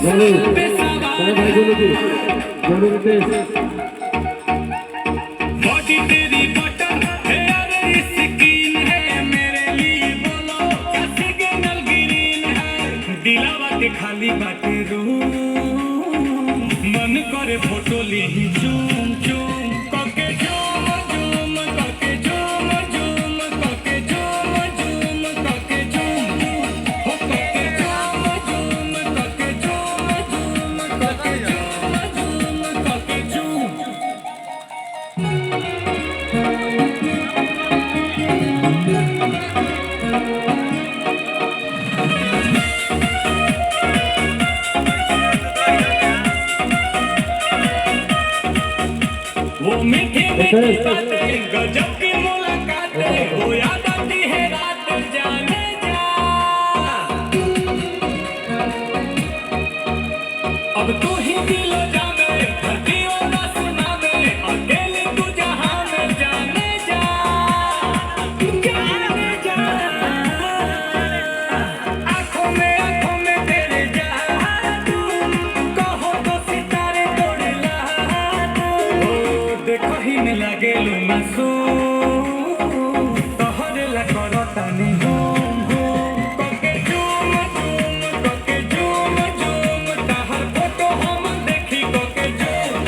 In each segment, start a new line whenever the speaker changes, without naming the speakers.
Body तेरी button है और स्किन है, मेरे लिए बोलो क्या सिग्नल ग्रीन है। दिलावा के खाली बाटे रूम, मन करे फोटो ली चूम चूम कके झूम झूम कके झूम झूम कके झूम झूम कके झूम हो कके झूम झूम कके झूम झूम कके झूम झूम कके झूम। वो मीठी मीठी बातें गजब की मुलाकातें, वो याद आती है रात जाने जा। अब तू ही दिलो जाने धरतियों ना सुनावे, अकेले तू जहां में जाने जा जाने जा। आंखों में तेरे जादू, कहो तो सितारे तोड़ ला दू। ओ देखो ही में लगे लो मासूम, तोहरे ला करो तानी घूम घूम कके झूम झूम कके झूम झूम, ताहर फोटो हम देखी कके झूम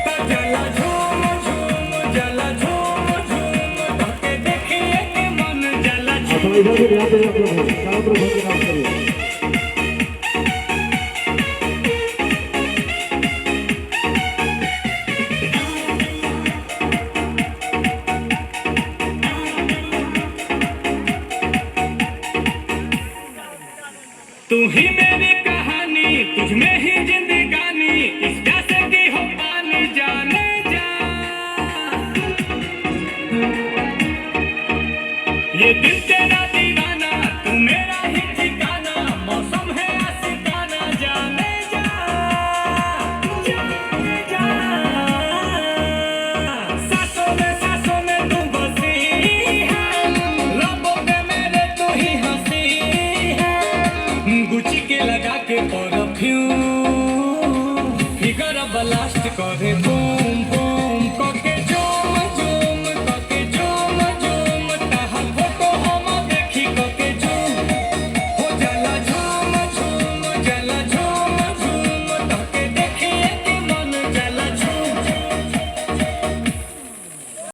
ता जला झूम झूम जला झूम झूम कके देखिए के मन जला झूम। तू ही मेरी कहानी, तुझ में ही जिंदगानी, इस जैसे की हो पानी जाने जा। ये दिल तेरा दीवाना, तू मेरा ही ठिकाना, मौसम है आशिकाना जाने जा जाने जा। सांसों में तू बसी है, लबों पे मेरे तू ही हंसी है। गुची के लगा के परफ्यूम, फिगर ब्लास्ट करे।